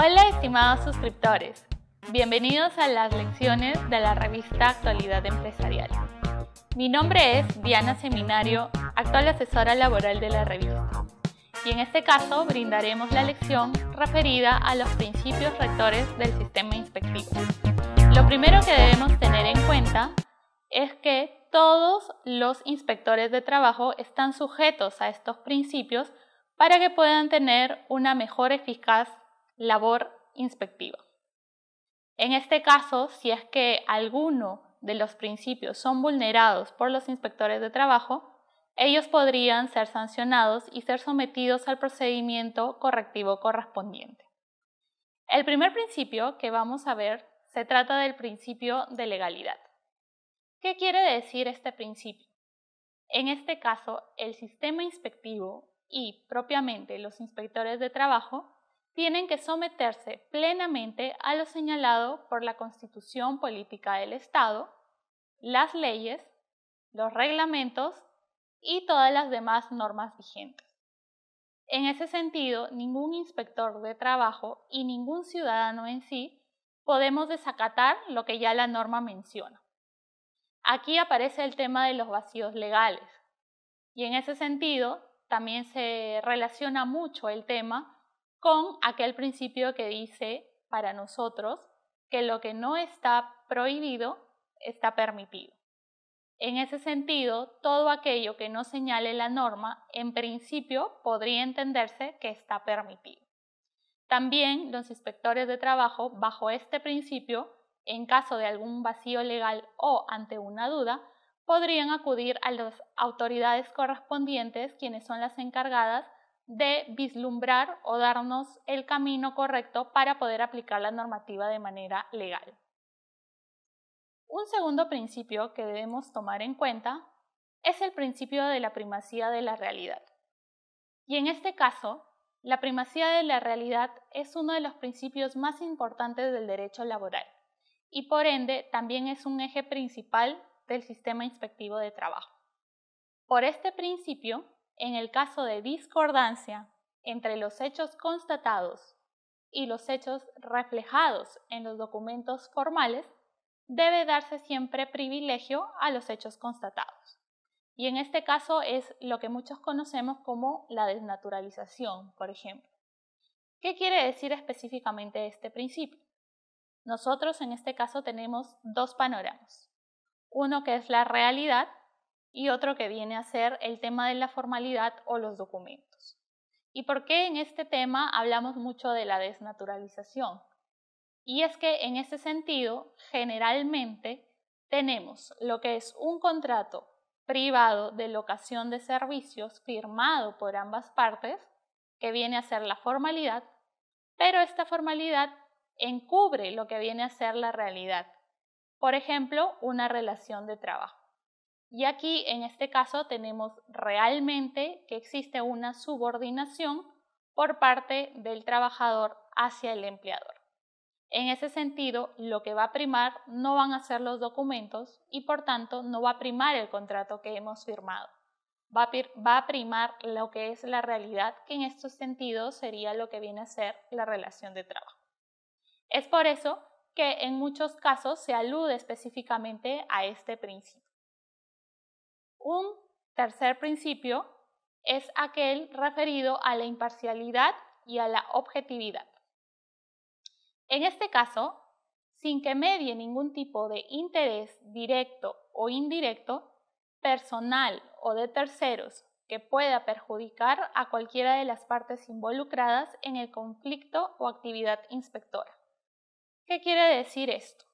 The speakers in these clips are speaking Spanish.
Hola estimados suscriptores, bienvenidos a las lecciones de la revista Actualidad Empresarial. Mi nombre es Diana Seminario, actual asesora laboral de la revista, y en este caso brindaremos la lección referida a los principios rectores del sistema inspectivo. Lo primero que debemos tener en cuenta es que todos los inspectores de trabajo están sujetos a estos principios para que puedan tener una mejor eficaz labor inspectiva. En este caso, si es que alguno de los principios son vulnerados por los inspectores de trabajo, ellos podrían ser sancionados y ser sometidos al procedimiento correctivo correspondiente. El primer principio que vamos a ver se trata del principio de legalidad. ¿Qué quiere decir este principio? En este caso, el sistema inspectivo y propiamente los inspectores de trabajo tienen que someterse plenamente a lo señalado por la Constitución Política del Estado, las leyes, los reglamentos y todas las demás normas vigentes. En ese sentido, ningún inspector de trabajo y ningún ciudadano en sí podemos desacatar lo que ya la norma menciona. Aquí aparece el tema de los vacíos legales y en ese sentido también se relaciona mucho el tema con aquel principio que dice para nosotros que lo que no está prohibido está permitido. En ese sentido, todo aquello que no señale la norma, en principio podría entenderse que está permitido. También los inspectores de trabajo, bajo este principio, en caso de algún vacío legal o ante una duda, podrían acudir a las autoridades correspondientes, quienes son las encargadas de vislumbrar o darnos el camino correcto para poder aplicar la normativa de manera legal. Un segundo principio que debemos tomar en cuenta es el principio de la primacía de la realidad. Y en este caso, la primacía de la realidad es uno de los principios más importantes del derecho laboral y por ende también es un eje principal del sistema inspectivo de trabajo. Por este principio, en el caso de discordancia entre los hechos constatados y los hechos reflejados en los documentos formales, debe darse siempre privilegio a los hechos constatados. Y en este caso es lo que muchos conocemos como la desnaturalización, por ejemplo. ¿Qué quiere decir específicamente este principio? Nosotros en este caso tenemos dos panoramas. Uno que es la realidad y otro que viene a ser el tema de la formalidad o los documentos. ¿Y por qué en este tema hablamos mucho de la desnaturalización? Y es que en ese sentido, generalmente tenemos lo que es un contrato privado de locación de servicios firmado por ambas partes, que viene a ser la formalidad, pero esta formalidad encubre lo que viene a ser la realidad. Por ejemplo, una relación de trabajo. Y aquí, en este caso, tenemos realmente que existe una subordinación por parte del trabajador hacia el empleador. En ese sentido, lo que va a primar no van a ser los documentos y por tanto no va a primar el contrato que hemos firmado. Va a primar lo que es la realidad, que en estos sentidos sería lo que viene a ser la relación de trabajo. Es por eso que en muchos casos se alude específicamente a este principio. Un tercer principio es aquel referido a la imparcialidad y a la objetividad. En este caso, sin que medie ningún tipo de interés directo o indirecto, personal o de terceros que pueda perjudicar a cualquiera de las partes involucradas en el conflicto o actividad inspectora. ¿Qué quiere decir esto?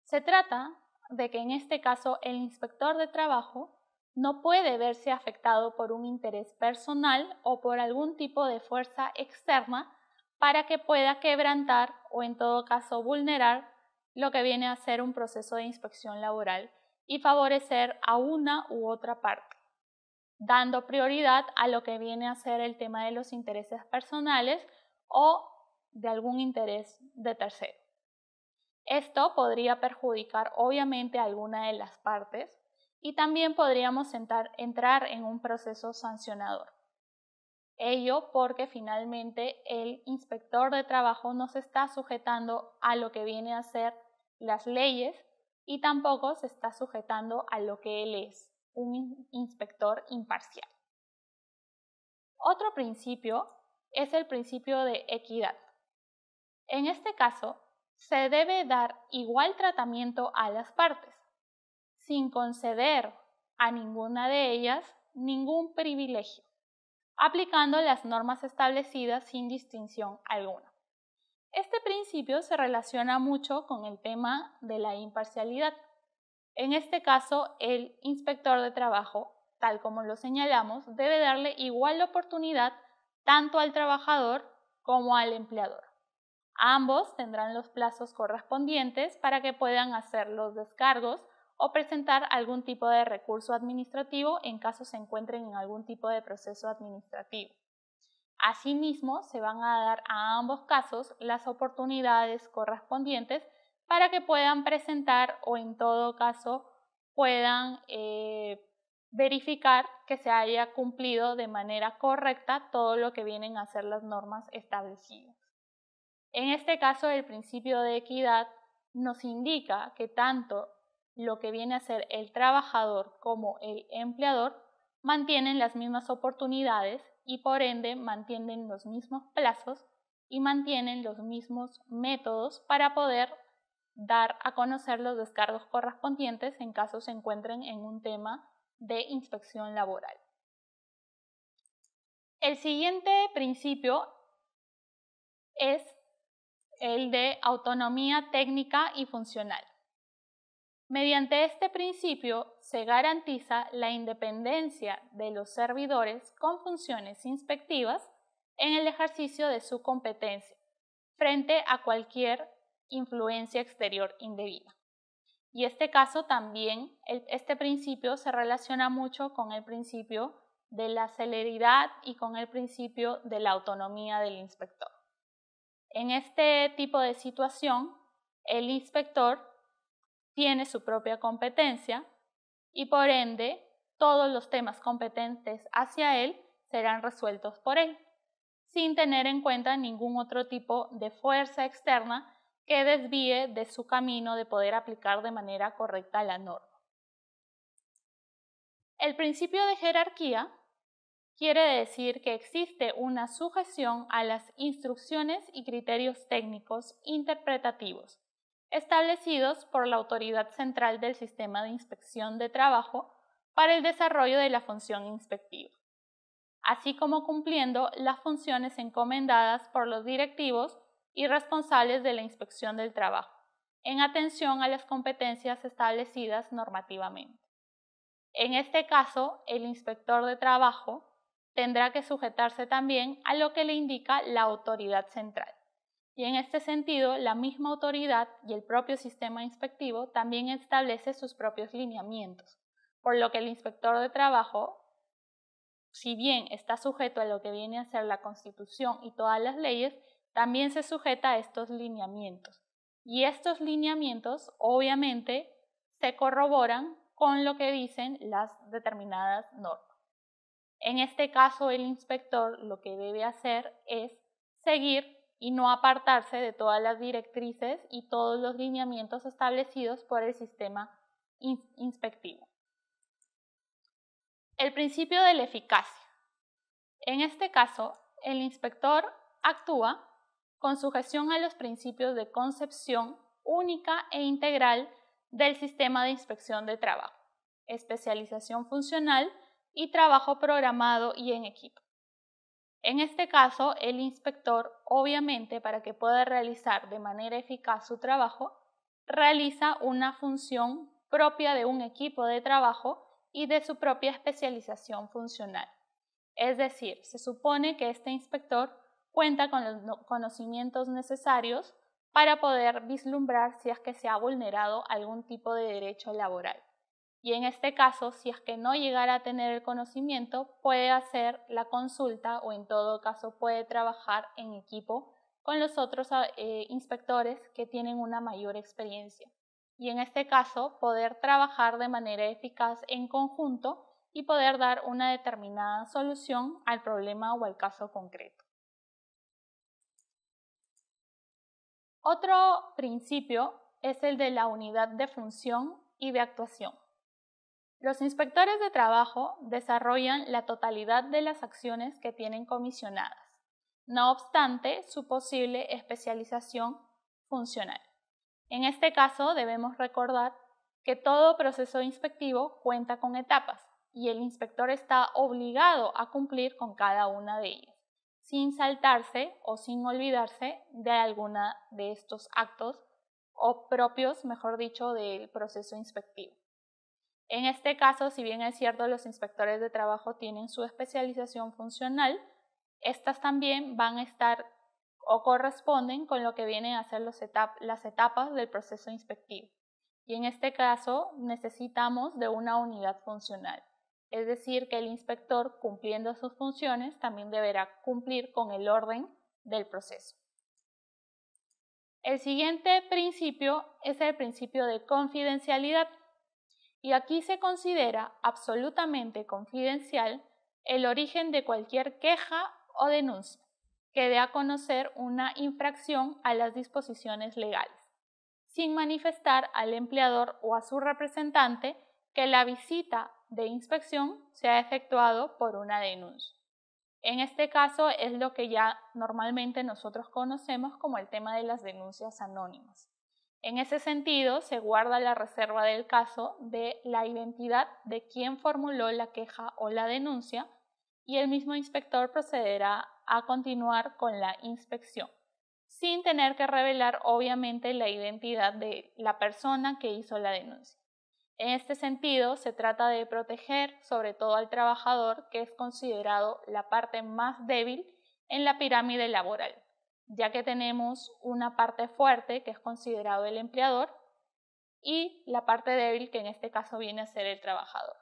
Se trata de que en este caso el inspector de trabajo no puede verse afectado por un interés personal o por algún tipo de fuerza externa para que pueda quebrantar o en todo caso vulnerar lo que viene a ser un proceso de inspección laboral y favorecer a una u otra parte, dando prioridad a lo que viene a ser el tema de los intereses personales o de algún interés de tercero. Esto podría perjudicar obviamente a alguna de las partes y también podríamos entrar en un proceso sancionador. Ello porque finalmente el inspector de trabajo no se está sujetando a lo que viene a ser las leyes y tampoco se está sujetando a lo que él es, un inspector imparcial. Otro principio es el principio de equidad. En este caso, se debe dar igual tratamiento a las partes, sin conceder a ninguna de ellas ningún privilegio, aplicando las normas establecidas sin distinción alguna. Este principio se relaciona mucho con el tema de la imparcialidad. En este caso, el inspector de trabajo, tal como lo señalamos, debe darle igual oportunidad tanto al trabajador como al empleador. Ambos tendrán los plazos correspondientes para que puedan hacer los descargos o presentar algún tipo de recurso administrativo en caso se encuentren en algún tipo de proceso administrativo. Asimismo, se van a dar a ambos casos las oportunidades correspondientes para que puedan presentar o en todo caso puedan verificar que se haya cumplido de manera correcta todo lo que vienen a ser las normas establecidas. En este caso, el principio de equidad nos indica que tanto lo que viene a ser el trabajador como el empleador mantienen las mismas oportunidades y por ende mantienen los mismos plazos y mantienen los mismos métodos para poder dar a conocer los descargos correspondientes en caso se encuentren en un tema de inspección laboral. El siguiente principio es el de autonomía técnica y funcional. Mediante este principio se garantiza la independencia de los servidores con funciones inspectivas en el ejercicio de su competencia frente a cualquier influencia exterior indebida. Y este caso también, este principio se relaciona mucho con el principio de la celeridad y con el principio de la autonomía del inspector. En este tipo de situación, el inspector tiene su propia competencia y por ende todos los temas competentes hacia él serán resueltos por él, sin tener en cuenta ningún otro tipo de fuerza externa que desvíe de su camino de poder aplicar de manera correcta la norma. El principio de jerarquía quiere decir que existe una sujeción a las instrucciones y criterios técnicos interpretativos establecidos por la autoridad central del sistema de inspección de trabajo para el desarrollo de la función inspectiva, así como cumpliendo las funciones encomendadas por los directivos y responsables de la inspección del trabajo, en atención a las competencias establecidas normativamente. En este caso, el inspector de trabajo tendrá que sujetarse también a lo que le indica la autoridad central. Y en este sentido, la misma autoridad y el propio sistema inspectivo también establece sus propios lineamientos, por lo que el inspector de trabajo, si bien está sujeto a lo que viene a ser la Constitución y todas las leyes, también se sujeta a estos lineamientos. Y estos lineamientos, obviamente, se corroboran con lo que dicen las determinadas normas. En este caso, el inspector lo que debe hacer es seguir y no apartarse de todas las directrices y todos los lineamientos establecidos por el sistema inspectivo. El principio de la eficacia. En este caso, el inspector actúa con sujeción a los principios de concepción única e integral del sistema de inspección de trabajo, especialización funcional y trabajo programado y en equipo. En este caso, el inspector, obviamente, para que pueda realizar de manera eficaz su trabajo, realiza una función propia de un equipo de trabajo y de su propia especialización funcional. Es decir, se supone que este inspector cuenta con los conocimientos necesarios para poder vislumbrar si es que se ha vulnerado algún tipo de derecho laboral. Y en este caso, si es que no llegara a tener el conocimiento, puede hacer la consulta o en todo caso puede trabajar en equipo con los otros inspectores que tienen una mayor experiencia. Y en este caso, poder trabajar de manera eficaz en conjunto y poder dar una determinada solución al problema o al caso concreto. Otro principio es el de la unidad de función y de actuación. Los inspectores de trabajo desarrollan la totalidad de las acciones que tienen comisionadas, no obstante su posible especialización funcional. En este caso debemos recordar que todo proceso inspectivo cuenta con etapas y el inspector está obligado a cumplir con cada una de ellas, sin saltarse o sin olvidarse de alguna de estos actos o propios, mejor dicho, del proceso inspectivo. En este caso, si bien es cierto, los inspectores de trabajo tienen su especialización funcional, estas también van a estar o corresponden con lo que vienen a ser las etapas del proceso inspectivo. Y en este caso necesitamos de una unidad funcional, es decir, que el inspector, cumpliendo sus funciones, también deberá cumplir con el orden del proceso. El siguiente principio es el principio de confidencialidad. Y aquí se considera absolutamente confidencial el origen de cualquier queja o denuncia que dé a conocer una infracción a las disposiciones legales, sin manifestar al empleador o a su representante que la visita de inspección se ha efectuado por una denuncia. En este caso es lo que ya normalmente nosotros conocemos como el tema de las denuncias anónimas. En ese sentido, se guarda la reserva del caso de la identidad de quien formuló la queja o la denuncia y el mismo inspector procederá a continuar con la inspección, sin tener que revelar obviamente la identidad de la persona que hizo la denuncia. En este sentido, se trata de proteger sobre todo al trabajador, que es considerado la parte más débil en la pirámide laboral, ya que tenemos una parte fuerte, que es considerado el empleador, y la parte débil, que en este caso viene a ser el trabajador.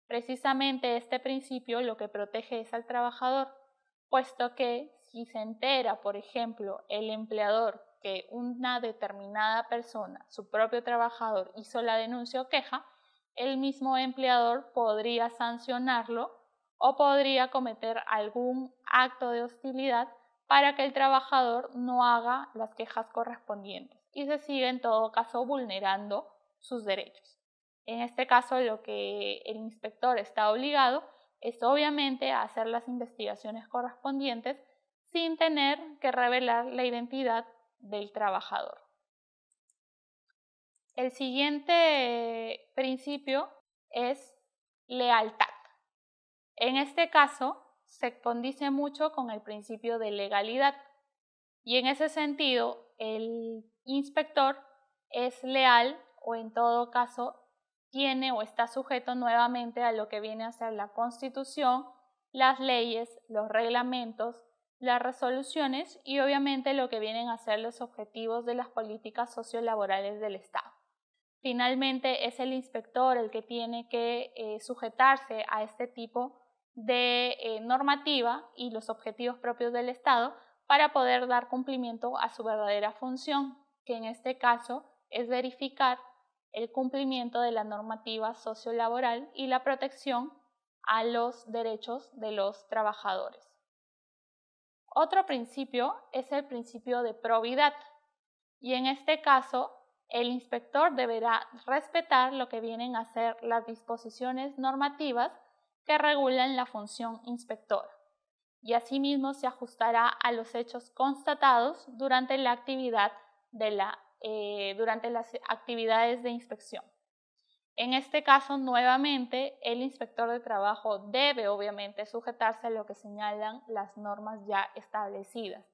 Precisamente este principio lo que protege es al trabajador, puesto que si se entera, por ejemplo, el empleador que una determinada persona, su propio trabajador, hizo la denuncia o queja, el mismo empleador podría sancionarlo o podría cometer algún acto de hostilidad para que el trabajador no haga las quejas correspondientes y se siga en todo caso vulnerando sus derechos. En este caso, lo que el inspector está obligado es obviamente a hacer las investigaciones correspondientes sin tener que revelar la identidad del trabajador. El siguiente principio es lealtad. En este caso, se condice mucho con el principio de legalidad y en ese sentido, el inspector es leal o en todo caso tiene o está sujeto nuevamente a lo que viene a ser la Constitución, las leyes, los reglamentos, las resoluciones y obviamente lo que vienen a ser los objetivos de las políticas sociolaborales del Estado. Finalmente es el inspector el que tiene que sujetarse a este tipo de normativa y los objetivos propios del Estado para poder dar cumplimiento a su verdadera función, que en este caso es verificar el cumplimiento de la normativa sociolaboral y la protección a los derechos de los trabajadores. Otro principio es el principio de probidad y en este caso el inspector deberá respetar lo que vienen a ser las disposiciones normativas que regulan la función inspectora y asimismo se ajustará a los hechos constatados durante la actividad durante las actividades de inspección. En este caso, nuevamente, el inspector de trabajo debe obviamente sujetarse a lo que señalan las normas ya establecidas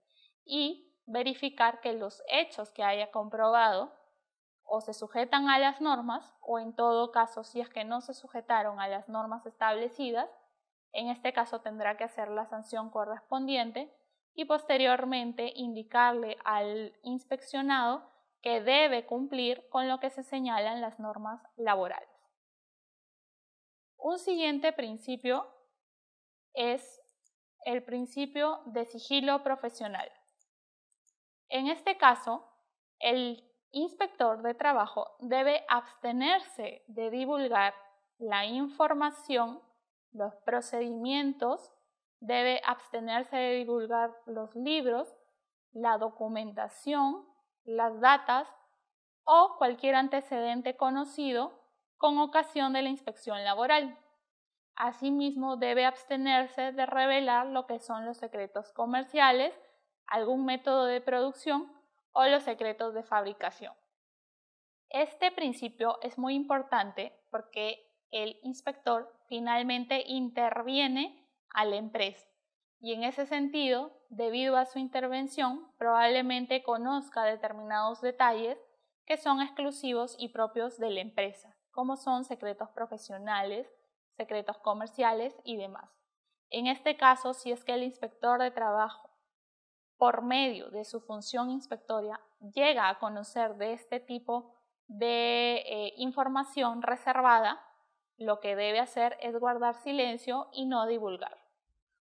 y verificar que los hechos que haya comprobado o se sujetan a las normas o en todo caso, si es que no se sujetaron a las normas establecidas, en este caso tendrá que hacer la sanción correspondiente y posteriormente indicarle al inspeccionado que debe cumplir con lo que se señalan las normas laborales. Un siguiente principio es el principio de sigilo profesional. En este caso, el inspector de trabajo debe abstenerse de divulgar la información los procedimientos, debe abstenerse de divulgar los libros, la documentación, las datas o cualquier antecedente conocido con ocasión de la inspección laboral. Asimismo, debe abstenerse de revelar lo que son los secretos comerciales, algún método de producción o los secretos de fabricación. Este principio es muy importante porque el inspector finalmente interviene a la empresa y en ese sentido, debido a su intervención, probablemente conozca determinados detalles que son exclusivos y propios de la empresa, como son secretos profesionales, secretos comerciales y demás. En este caso, si es que el inspector de trabajo, por medio de su función inspectoria, llega a conocer de este tipo de información reservada, lo que debe hacer es guardar silencio y no divulgar,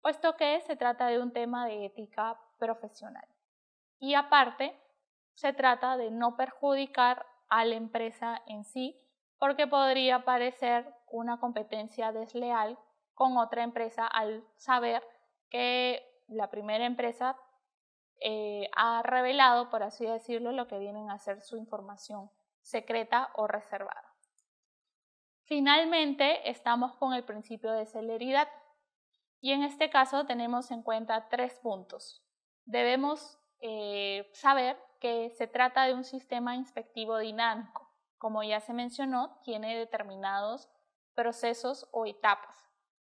puesto que se trata de un tema de ética profesional. Y aparte, se trata de no perjudicar a la empresa en sí, porque podría parecer una competencia desleal con otra empresa al saber que la primera empresa ha revelado, por así decirlo, lo que vienen a ser su información secreta o reservada. Finalmente, estamos con el principio de celeridad y en este caso tenemos en cuenta 3 puntos. Debemos saber que se trata de un sistema inspectivo dinámico. Como ya se mencionó, tiene determinados procesos o etapas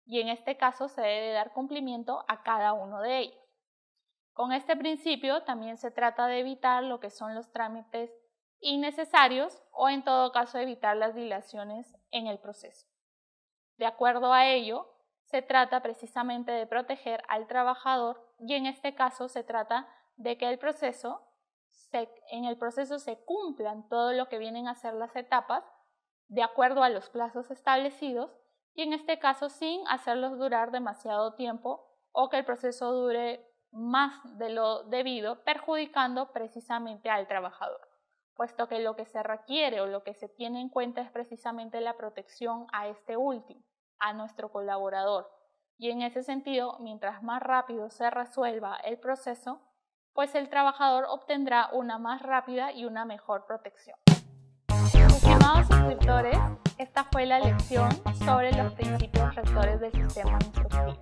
y en este caso se debe dar cumplimiento a cada uno de ellos. Con este principio también se trata de evitar lo que son los trámites innecesarios o en todo caso evitar las dilaciones en el proceso. De acuerdo a ello, se trata precisamente de proteger al trabajador y en este caso se trata de que en el proceso se cumplan todo lo que vienen a ser las etapas de acuerdo a los plazos establecidos y en este caso sin hacerlos durar demasiado tiempo o que el proceso dure más de lo debido, perjudicando precisamente al trabajador, puesto que lo que se requiere o lo que se tiene en cuenta es precisamente la protección a este último, a nuestro colaborador. Y en ese sentido, mientras más rápido se resuelva el proceso, pues el trabajador obtendrá una más rápida y una mejor protección. Estimados suscriptores, esta fue la lección sobre los principios rectores del sistema inspectivo.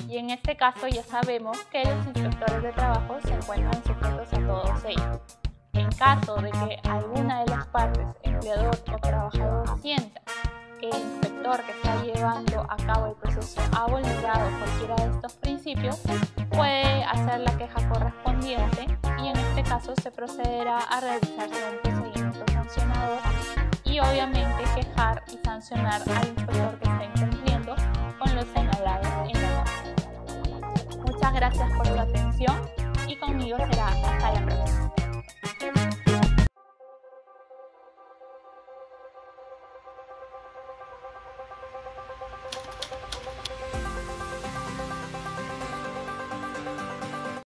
Y en este caso ya sabemos que los inspectores de trabajo se encuentran sujetos a todos ellos. En caso de que alguna de las partes, empleador o trabajador, sienta que el inspector que está llevando a cabo el proceso ha vulnerado cualquiera de estos principios, puede hacer la queja correspondiente y en este caso se procederá a realizarse un procedimiento sancionador y obviamente quejar y sancionar al inspector que